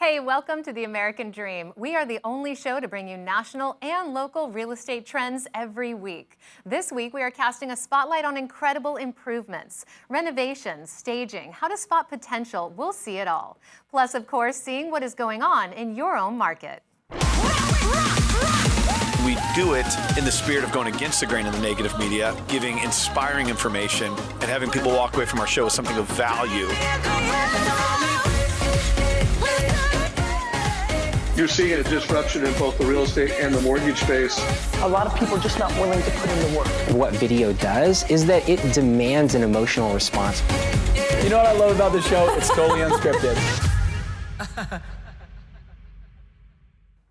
Hey, welcome to the American Dream. We are the only show to bring you national and local real estate trends every week. This week, we are casting a spotlight on incredible improvements, renovations, staging, how to spot potential. We'll see it all. Plus, of course, seeing what is going on in your own market. We do it in the spirit of going against the grain of the negative media, giving inspiring information, and having people walk away from our show with something of value. You're seeing a disruption in both the real estate and the mortgage space. A lot of people are just not willing to put in the work. What video does is that it demands an emotional response. You know what I love about this show? It's totally unscripted.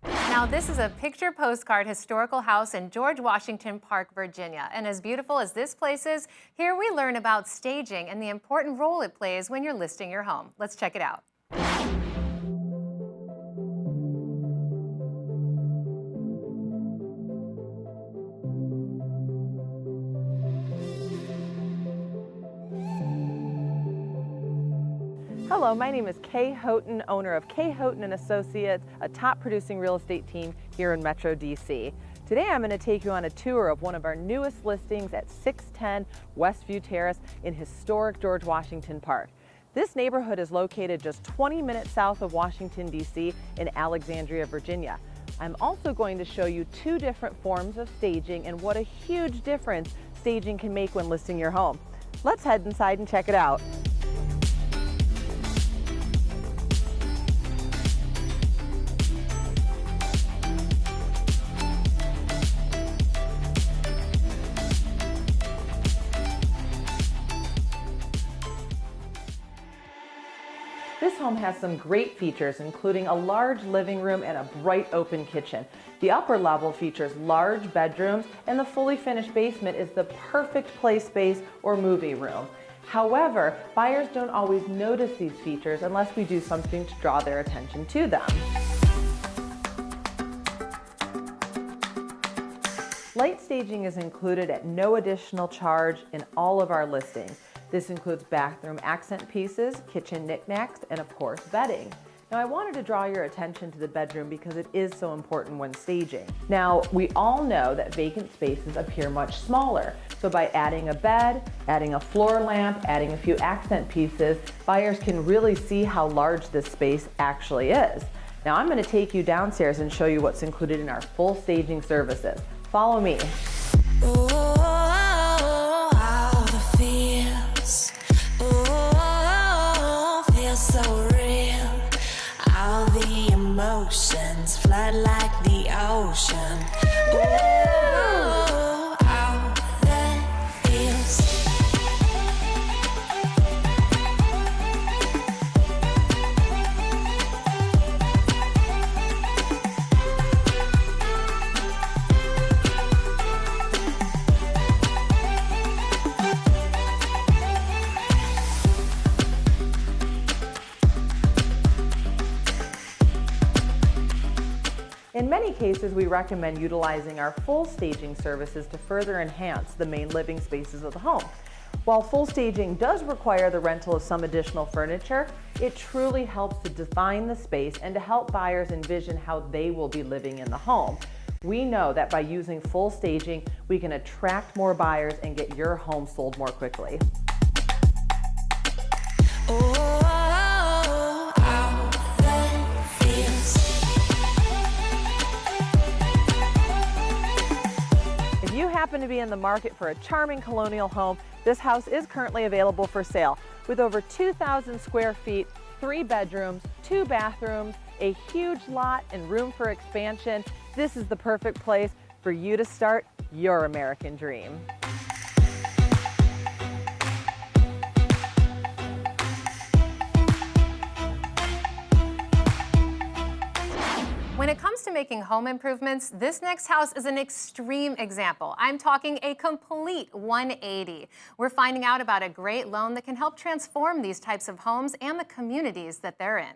Now, this is a picture postcard historical house in George Washington Park, Virginia. And as beautiful as this place is, here we learn about staging and the important role it plays when you're listing your home. Let's check it out. Hello, my name is Kay Houghton, owner of Kay Houghton & Associates, a top producing real estate team here in Metro DC. Today I'm going to take you on a tour of one of our newest listings at 610 Westview Terrace in historic George Washington Park. This neighborhood is located just 20 minutes south of Washington, DC in Alexandria, Virginia. I'm also going to show you two different forms of staging and what a huge difference staging can make when listing your home. Let's head inside and check it out. This home has some great features, including a large living room and a bright open kitchen. The upper level features large bedrooms, and the fully finished basement is the perfect play space or movie room. However, buyers don't always notice these features unless we do something to draw their attention to them. Light staging is included at no additional charge in all of our listings. This includes bathroom accent pieces, kitchen knickknacks, and of course, bedding. Now, I wanted to draw your attention to the bedroom because it is so important when staging. Now, we all know that vacant spaces appear much smaller. So by adding a bed, adding a floor lamp, adding a few accent pieces, buyers can really see how large this space actually is. Now, I'm going to take you downstairs and show you what's included in our full staging services. Follow me. So real, all the emotions flood like the ocean. Ooh, all that feels. In many cases, we recommend utilizing our full staging services to further enhance the main living spaces of the home. While full staging does require the rental of some additional furniture, it truly helps to define the space and to help buyers envision how they will be living in the home. We know that by using full staging, we can attract more buyers and get your home sold more quickly. If you happen to be in the market for a charming colonial home, this house is currently available for sale. With over 2,000 square feet, 3 bedrooms, 2 bathrooms, a huge lot and room for expansion, this is the perfect place for you to start your American dream. When it comes to making home improvements, this next house is an extreme example. I'm talking a complete 180. We're finding out about a great loan that can help transform these types of homes and the communities that they're in.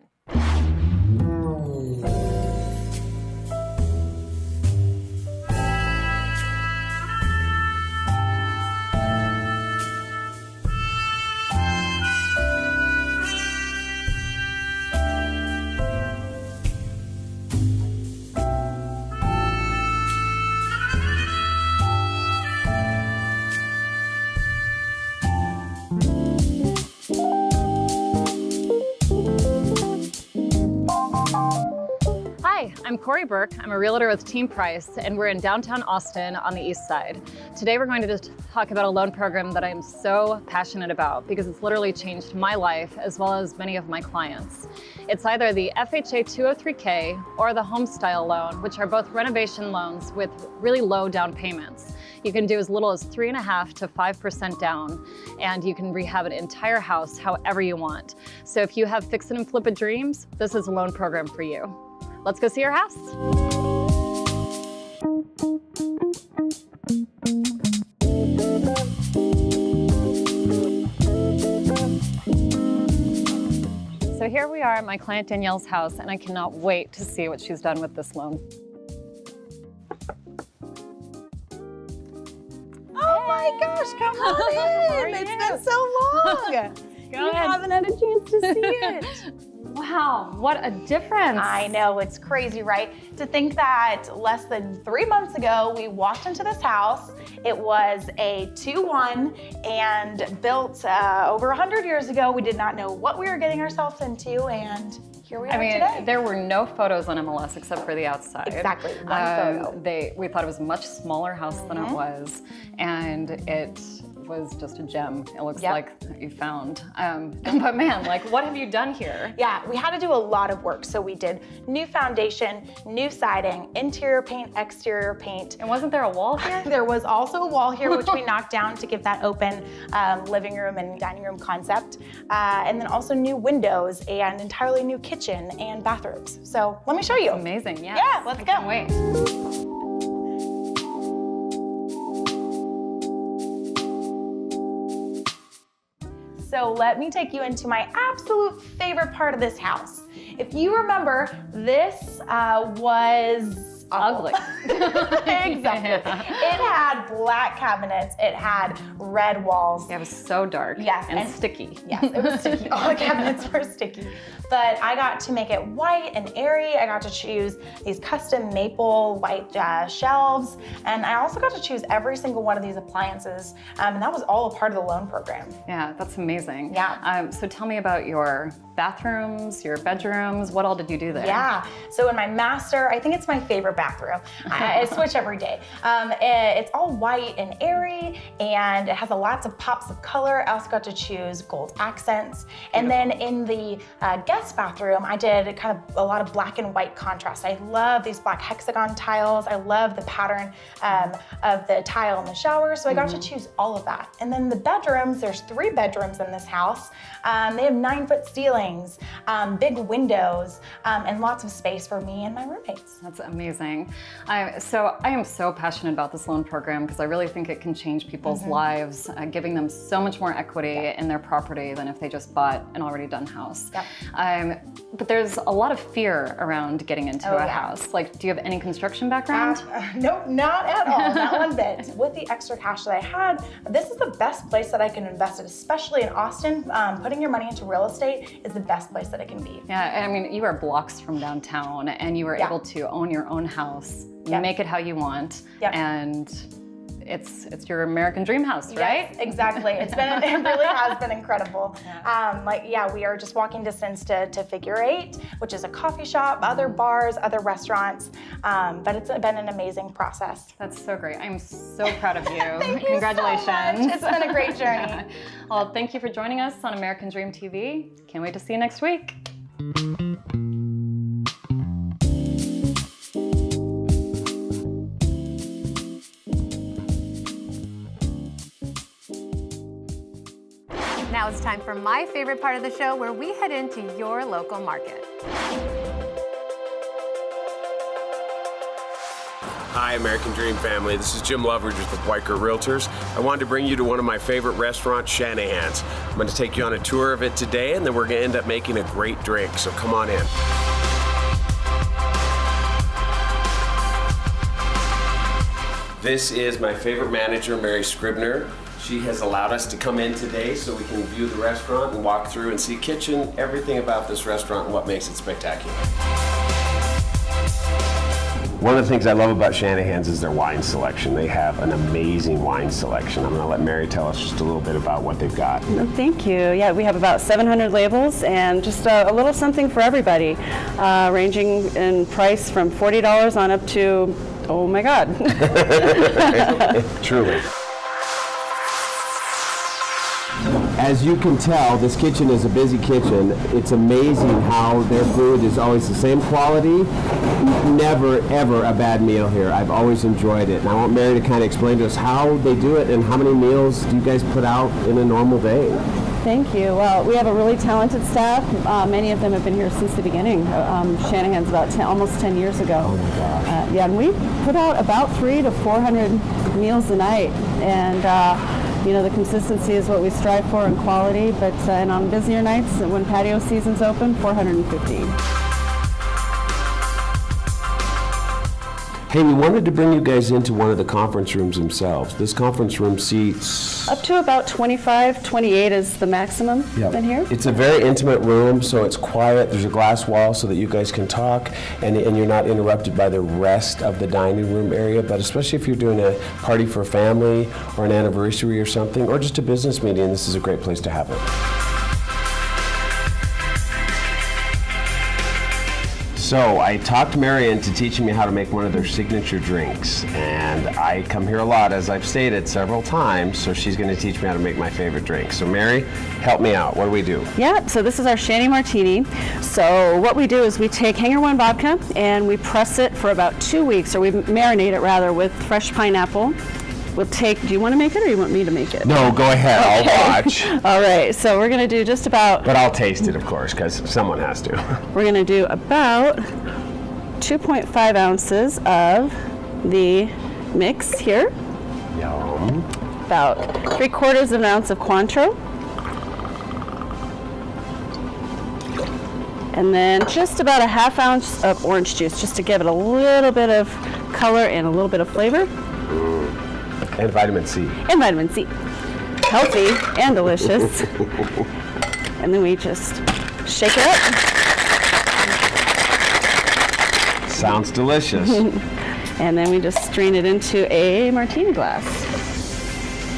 Hi, I'm Corey Burke. I'm a realtor with Team Price, and we're in downtown Austin on the east side. Today we're going to just talk about a loan program that I'm so passionate about because it's literally changed my life as well as many of my clients. It's either the FHA 203K or the home style loan, which are both renovation loans with really low down payments. You can do as little as 3.5% to 5% down, and you can rehab an entire house however you want. So if you have fix it and flip it dreams, this is a loan program for you. Let's go see your house. So here we are at my client Danielle's house, and I cannot wait to see what she's done with this loan. Oh my gosh, come on in. It's been so long. You haven't had a chance to see it. Wow, what a difference. I know, it's crazy, right? To think that less than 3 months ago, we walked into this house. It was a 2-1 and built over 100 years ago. We did not know what we were getting ourselves into, and here we are today. There were no photos on MLS except for the outside. Exactly, one photo. We thought it was a much smaller house than it was, and it was just a gem. It looks like you found. But man, like, what have you done here? Yeah, we had to do a lot of work. So we did new foundation, new siding, interior paint, exterior paint. And wasn't there a wall here? There was also a wall here, which we knocked down to give that open living room and dining room concept. And then also new windows and entirely new kitchen and bathrooms. So let me show you. Amazing, yeah. Yeah, let's go. Can't wait. So let me take you into my absolute favorite part of this house. If you remember, this was ugly. Exactly. Yeah. It had black cabinets. It had red walls. Yeah, it was so dark. Yes. And sticky. Yes, it was sticky. All the cabinets were sticky. But I got to make it white and airy. I got to choose these custom maple white shelves. And I also got to choose every single one of these appliances. And that was all a part of the loan program. Yeah, that's amazing. Yeah. So tell me about your bathrooms, your bedrooms. What all did you do there? Yeah. So in my master, I think it's my favorite bathroom. I switch every day. It's all white and airy, and it has lots of pops of color. I also got to choose gold accents. And then in the guest bathroom, I did kind of a lot of black and white contrast. I love these black hexagon tiles. I love the pattern of the tile in the shower. So I got to choose all of that. And then the bedrooms, there's 3 bedrooms in this house. They have 9-foot ceilings, big windows, and lots of space for me and my roommates. That's amazing. So I am so passionate about this loan program because I really think it can change people's lives, giving them so much more equity in their property than if they just bought an already done house. But there's a lot of fear around getting into a house. Like, do you have any construction background? Nope, not at all, not one bit. With the extra cash that I had, this is the best place that I can invest it, especially in Austin. Putting your money into real estate is the best place that it can be. Yeah, I mean, you are blocks from downtown and you were able to own your own house, make it how you want, and it's your American dream house, right? Yes, exactly. It really has been incredible. We are just walking distance to Figure 8, which is a coffee shop, other bars, other restaurants, but it's been an amazing process. That's so great. I'm so proud of you. Thank Congratulations. You so much. It's been a great journey. Well, thank you for joining us on American Dream TV. Can't wait to see you next week. Now it's time for my favorite part of the show, where we head into your local market. Hi, American Dream family. This is Jim Loveridge with the Biker Realtors. I wanted to bring you to one of my favorite restaurants, Shanahan's. I'm going to take you on a tour of it today, and then we're going to end up making a great drink, so come on in. This is my favorite manager, Mary Scribner. She has allowed us to come in today so we can view the restaurant and walk through and see kitchen, everything about this restaurant and what makes it spectacular. One of the things I love about Shanahan's is their wine selection. They have an amazing wine selection. I'm going to let Mary tell us just a little bit about what they've got. Thank you. Yeah, we have about 700 labels and just a little something for everybody, ranging in price from $40 on up to, oh my God. Truly. As you can tell, this kitchen is a busy kitchen. It's amazing how their food is always the same quality. Never, ever a bad meal here. I've always enjoyed it. And I want Mary to kind of explain to us how they do it and how many meals do you guys put out in a normal day? Thank you. Well, we have a really talented staff. Many of them have been here since the beginning. Shanahan's about almost 10 years ago. Oh my gosh. Yeah, and we put out about 300 to 400 meals a night. And you know, the consistency is what we strive for in quality, but and on busier nights, when patio season's open, 450. Hey, we wanted to bring you guys into one of the conference rooms themselves. This conference room seats... Up to about 25, 28 is the maximum in here. It's a very intimate room, so it's quiet. There's a glass wall so that you guys can talk, and you're not interrupted by the rest of the dining room area. But especially if you're doing a party for a family or an anniversary or something, or just a business meeting, this is a great place to have it. So I talked Mary into teaching me how to make one of their signature drinks, and I come here a lot, as I've stated several times, so she's going to teach me how to make my favorite drink. So Mary, help me out. What do we do? Yeah, so this is our Shandy Martini. So what we do is we take Hanger One vodka and we press it for about 2 weeks, or we marinate it rather with fresh pineapple. We'll take, do you want to make it or you want me to make it? No, go ahead. Okay. I'll watch. All right, so we're going to do just about... But I'll taste it, of course, because someone has to. We're going to do about 2.5 ounces of the mix here. Yum. About 3/4 of an ounce of Cointreau. And then just about a 1/2 ounce of orange juice, just to give it a little bit of color and a little bit of flavor. And vitamin C. And vitamin C. Healthy and delicious. And then we just shake it up. Sounds delicious. And then we just strain it into a martini glass.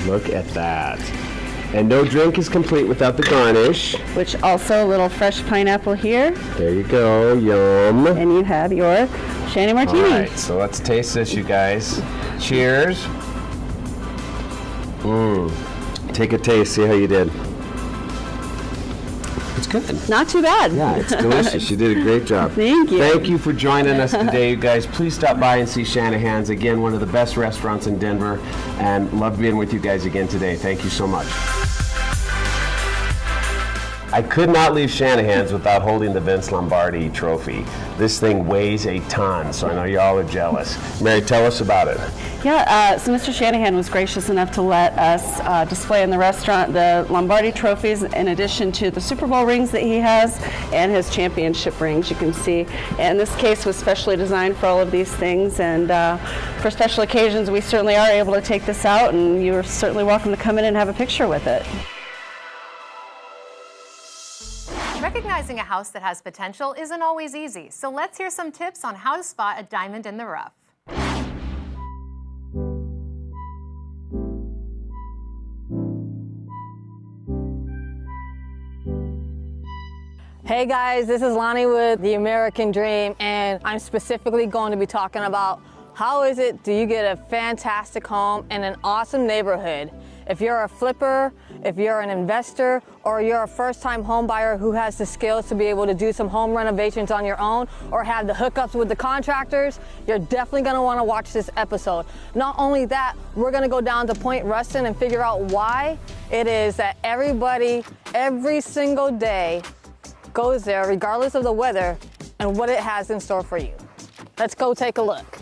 Look at that. And no drink is complete without the garnish. Which also a little fresh pineapple here. There you go, yum. And you have your Shandy Martini. All right, so let's taste this, you guys. Cheers. Take a taste, see how you did. It's good. Not too bad. Yeah, it's delicious. You did a great job. Thank you. Thank you for joining us today, you guys. Please stop by and see Shanahan's. Again, one of the best restaurants in Denver, and love being with you guys again today. Thank you so much. I could not leave Shanahan's without holding the Vince Lombardi trophy. This thing weighs a ton, so I know y'all are jealous. Mary, tell us about it. Yeah, so Mr. Shanahan was gracious enough to let us display in the restaurant the Lombardi trophies in addition to the Super Bowl rings that he has and his championship rings, you can see. And this case was specially designed for all of these things, and for special occasions we certainly are able to take this out, and you're certainly welcome to come in and have a picture with it. Recognizing a house that has potential isn't always easy, so let's hear some tips on how to spot a diamond in the rough. Hey guys, this is Lani with The American Dream, and I'm specifically going to be talking about how is it do you get a fantastic home in an awesome neighborhood. If you're a flipper, if you're an investor, or you're a first-time home buyer who has the skills to be able to do some home renovations on your own or have the hookups with the contractors, you're definitely going to want to watch this episode. Not only that, we're going to go down to Point Ruston and figure out why it is that everybody, every single day, goes there regardless of the weather and what it has in store for you. Let's go take a look.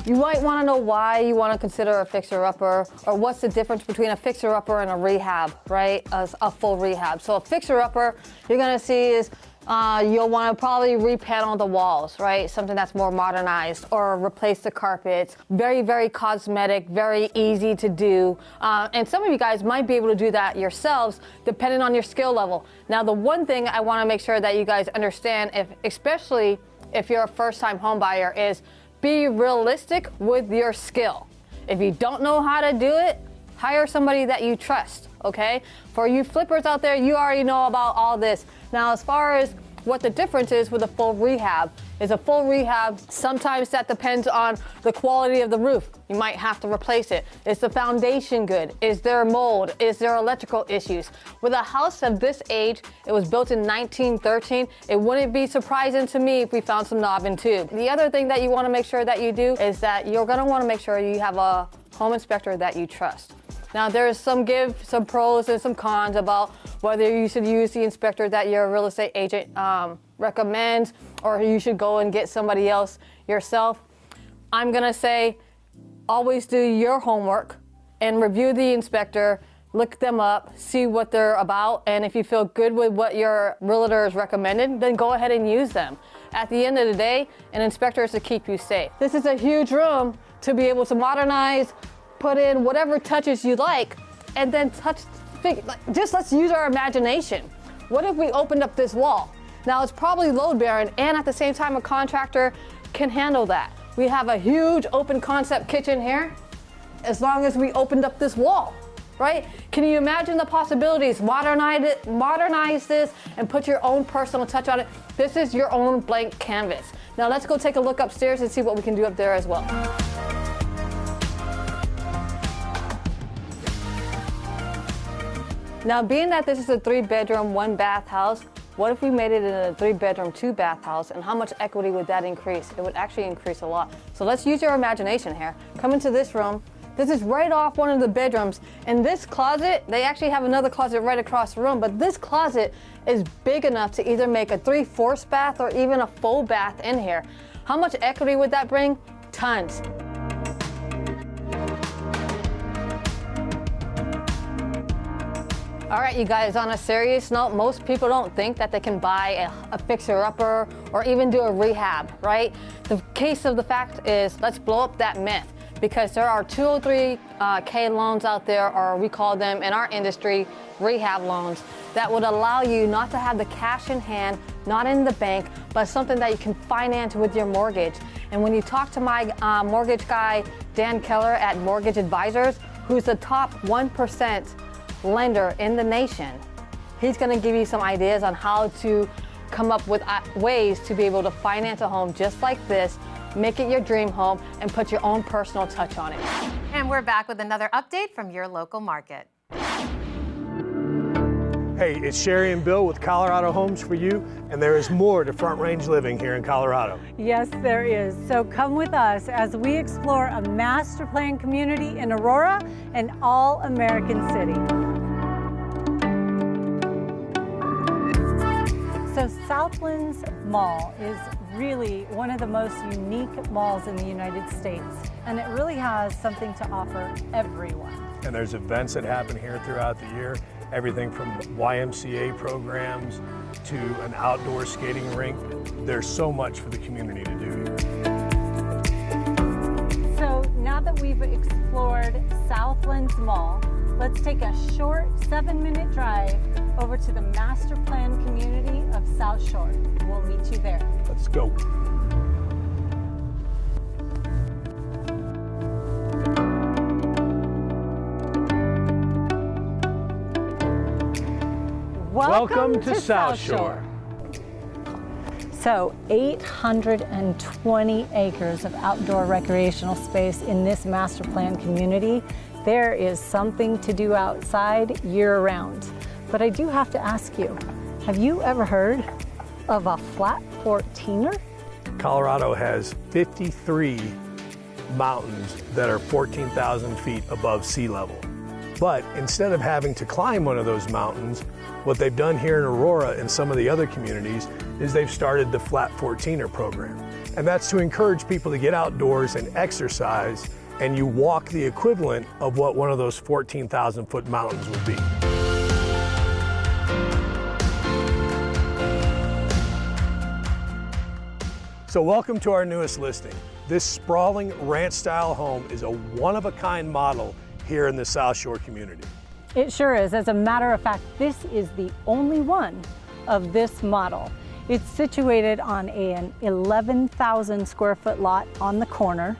You might want to know why you want to consider a fixer-upper, or what's the difference between a fixer-upper and a rehab, right? A full rehab. So a fixer-upper you're going to see is you'll want to probably repanel the walls, right? Something that's more modernized, or replace the carpets. Very, very cosmetic, very easy to do. And some of you guys might be able to do that yourselves, depending on your skill level. Now, the one thing I want to make sure that you guys understand, especially if you're a first-time home buyer is be realistic with your skill. If you don't know how to do it, hire somebody that you trust, okay? For you flippers out there, you already know about all this. Now, as far as what the difference is with a full rehab, is a full rehab, sometimes that depends on the quality of the roof. You might have to replace it. Is the foundation good? Is there mold? Is there electrical issues? With a house of this age, it was built in 1913, it wouldn't be surprising to me if we found some knob and tube. The other thing that you wanna make sure that you do is that you're gonna wanna make sure you have a home inspector that you trust. Now there's some pros and some cons about whether you should use the inspector that your real estate agent recommends, or you should go and get somebody else yourself. I'm gonna say always do your homework and review the inspector, look them up, see what they're about, and if you feel good with what your realtor has recommended, then go ahead and use them. At the end of the day, an inspector is to keep you safe. This is a huge room to be able to modernize, put in whatever touches you like, and then just let's use our imagination. What if we opened up this wall? Now it's probably load bearing, and at the same time a contractor can handle that. We have a huge open concept kitchen here, as long as we opened up this wall, right? Can you imagine the possibilities? Modernize this and put your own personal touch on it. This is your own blank canvas. Now let's go take a look upstairs and see what we can do up there as well. Now, being that this is a 3-bedroom, 1-bath house, what if we made it in a 3-bedroom, 2-bath house, and how much equity would that increase? It would actually increase a lot. So let's use your imagination here. Come into this room. This is right off one of the bedrooms. And this closet, they actually have another closet right across the room, but this closet is big enough to either make a 3/4 bath or even a full bath in here. How much equity would that bring? Tons. All right, you guys, on a serious note, most people don't think that they can buy a fixer-upper or even do a rehab, right? The case of the fact is, let's blow up that myth, because there are 203K loans out there, or we call them in our industry rehab loans, that would allow you not to have the cash in hand, not in the bank, but something that you can finance with your mortgage. And when you talk to my mortgage guy, Dan Keller at Mortgage Advisors, who's the top 1% lender in the nation, he's going to give you some ideas on how to come up with ways to be able to finance a home just like this, make it your dream home, and put your own personal touch on it. And we're back with another update from your local market. Hey, it's Sherry and Bill with Colorado Homes for you, and there is more to Front Range living here in Colorado. Yes, there is. So come with us as we explore a master plan community in Aurora, an all-American city. So Southlands Mall is really one of the most unique malls in the United States, and it really has something to offer everyone. And there's events that happen here throughout the year, everything from YMCA programs to an outdoor skating rink. There's so much for the community to do here. So now that we've explored Southlands Mall, let's take a short 7-minute drive over to the master plan community of South Shore. We'll meet you there. Let's go. Welcome to South Shore. So 820 acres of outdoor recreational space in this master plan community. There is something to do outside year-round. But I do have to ask you, have you ever heard of a flat 14er? Colorado has 53 mountains that are 14,000 feet above sea level. But instead of having to climb one of those mountains, what they've done here in Aurora and some of the other communities is they've started the Flat 14er program. And that's to encourage people to get outdoors and exercise, and you walk the equivalent of what one of those 14,000 foot mountains would be. So welcome to our newest listing. This sprawling ranch-style home is a one-of-a-kind model here in the South Shore community. It sure is. As a matter of fact, this is the only one of this model. It's situated on an 11,000 square foot lot on the corner.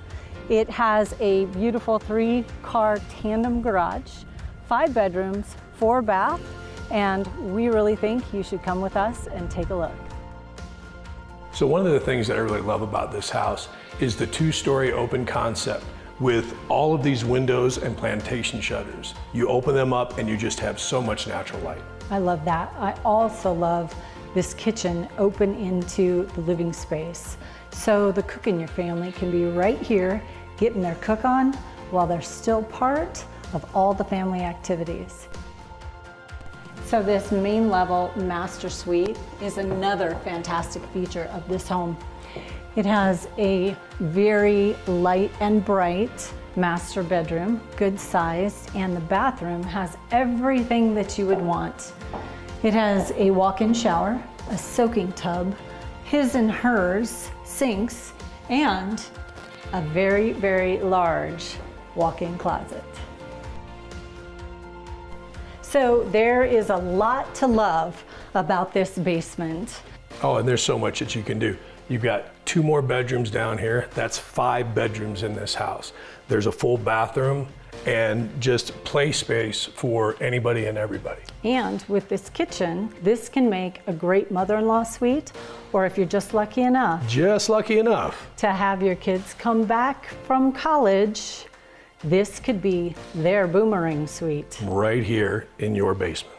It has a beautiful 3-car tandem garage, 5 bedrooms, 4 bath, and we really think you should come with us and take a look. So one of the things that I really love about this house is the 2-story open concept with all of these windows and plantation shutters. You open them up and you just have so much natural light. I love that. I also love this kitchen open into the living space. So the cook in your family can be right here getting their cook on while they're still part of all the family activities. So this main level master suite is another fantastic feature of this home. It has a very light and bright master bedroom, good sized, and the bathroom has everything that you would want. It has a walk-in shower, a soaking tub, his and hers sinks, and a very, very large walk-in closet. So there is a lot to love about this basement. Oh, and there's so much that you can do. You've got 2 more bedrooms down here. That's 5 bedrooms in this house. There's a full bathroom and just play space for anybody and everybody. And with this kitchen, this can make a great mother-in-law suite, or if you're just lucky enough to have your kids come back from college, this could be their boomerang suite. Right here in your basement.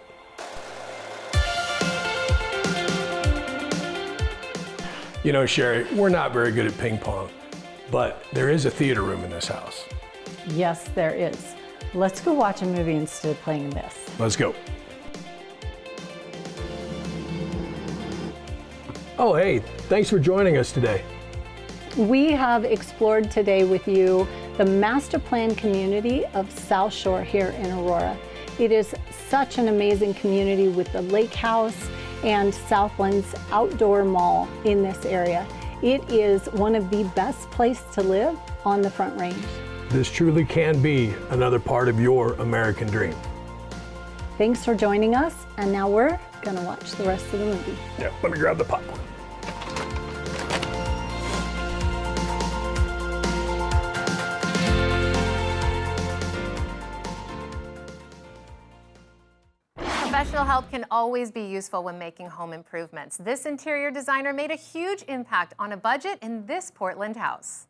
You know, Sherry, we're not very good at ping pong, but there is a theater room in this house. Yes, there is. Let's go watch a movie instead of playing this. Let's go. Oh, hey, thanks for joining us today. We have explored today with you the master plan community of South Shore here in Aurora. It is such an amazing community with the lake house and Southland's outdoor mall in this area. It is one of the best places to live on the Front Range. This truly can be another part of your American dream. Thanks for joining us, and now we're gonna watch the rest of the movie. Yeah, let me grab the popcorn. Professional help can always be useful when making home improvements. This interior designer made a huge impact on a budget in this Portland house.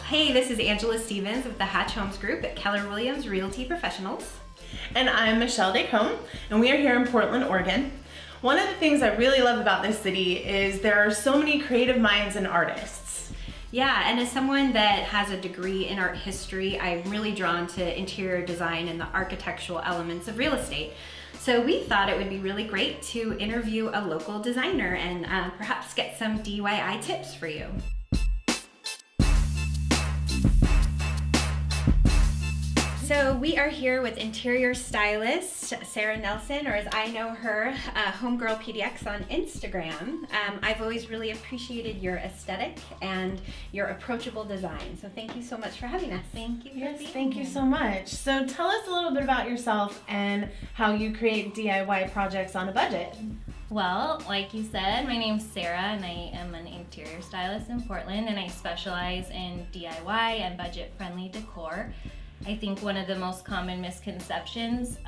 Hey, this is Angela Stevens with the Hatch Homes Group at Keller Williams Realty Professionals. And I'm Michelle Descombes, and we are here in Portland, Oregon. One of the things I really love about this city is there are so many creative minds and artists. Yeah, and as someone that has a degree in art history, I'm really drawn to interior design and the architectural elements of real estate. So we thought it would be really great to interview a local designer and perhaps get some DIY tips for you. So we are here with interior stylist Sarah Nelson, or as I know her, Homegirl PDX on Instagram. I've always really appreciated your aesthetic and your approachable design. So thank you so much for having us. Thank you for being here. Thank you so much. So tell us a little bit about yourself and how you create DIY projects on a budget. Well, like you said, my name's Sarah and I am an interior stylist in Portland, and I specialize in DIY and budget-friendly decor. I think one of the most common misconceptions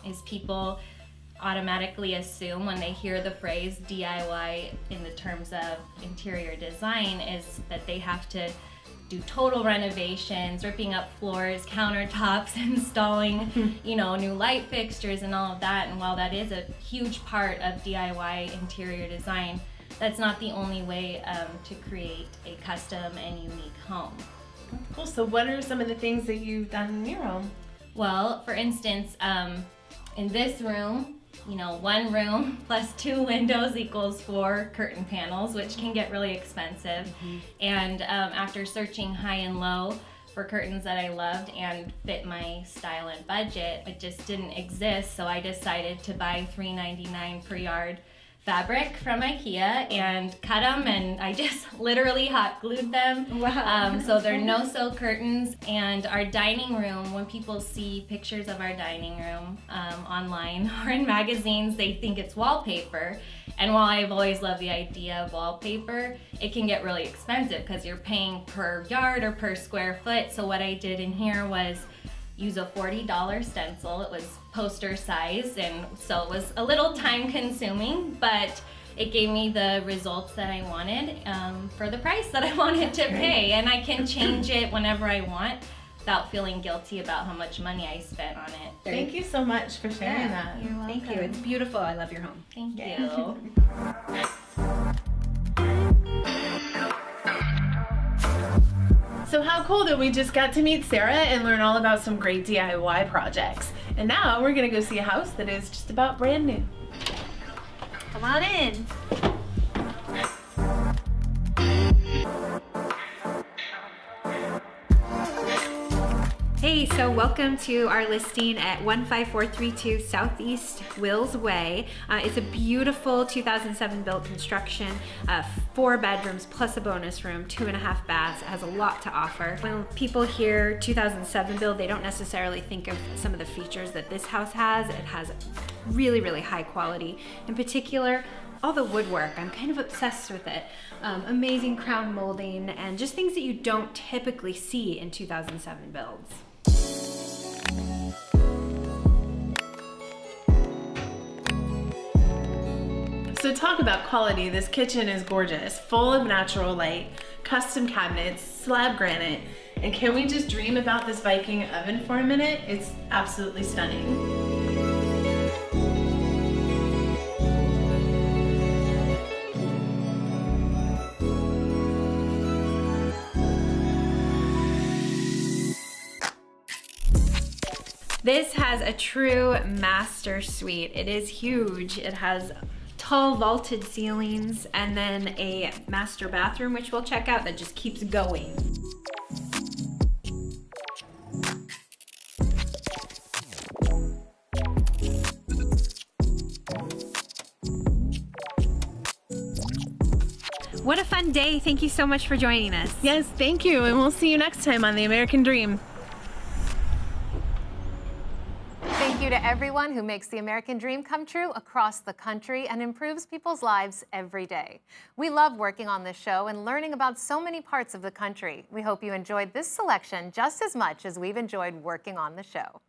is people automatically assume when they hear the phrase DIY in the terms of interior design is that they have to do total renovations, ripping up floors, countertops, installing, new light fixtures and all of that. And while that is a huge part of DIY interior design, that's not the only way to create a custom and unique home. Cool. So what are some of the things that you've done in your home? Well, for instance, in this room, one room plus 2 windows equals 4 curtain panels, which can get really expensive. Mm-hmm. And after searching high and low for curtains that I loved and fit my style and budget, it just didn't exist. So I decided to buy $3.99 per yard fabric from IKEA and cut them, and I just literally hot glued them. Wow. So there are no silk curtains. And our dining room, when people see pictures of our dining room online or in magazines, they think it's wallpaper. And while I've always loved the idea of wallpaper, it can get really expensive because you're paying per yard or per square foot. So what I did in here was use a $40 stencil. It was poster size, and so it was a little time consuming, but it gave me the results that I wanted for the price that I wanted to pay. And I can change it whenever I want without feeling guilty about how much money I spent on it. Thank you so much for sharing that. You're welcome. Thank you. It's beautiful. I love your home. Thank you. So how cool that we just got to meet Sarah and learn all about some great DIY projects. And now we're gonna go see a house that is just about brand new. Come on in. Hey, so welcome to our listing at 15432 Southeast Wills Way. It's a beautiful 2007 built construction, 4 bedrooms plus a bonus room, 2.5 baths. It has a lot to offer. When people hear 2007 build, they don't necessarily think of some of the features that this house has. It has really, really high quality. In particular, all the woodwork, I'm kind of obsessed with it. Amazing crown molding and just things that you don't typically see in 2007 builds. So talk about quality. This kitchen is gorgeous, full of natural light, custom cabinets, slab granite, and can we just dream about this Viking oven for a minute? It's absolutely stunning. This has a true master suite. It is huge. It has tall vaulted ceilings and then a master bathroom, which we'll check out, that just keeps going. What a fun day. Thank you so much for joining us. Yes, thank you, and we'll see you next time on The American Dream. Thank you to everyone who makes the American dream come true across the country and improves people's lives every day. We love working on this show and learning about so many parts of the country. We hope you enjoyed this selection just as much as we've enjoyed working on the show.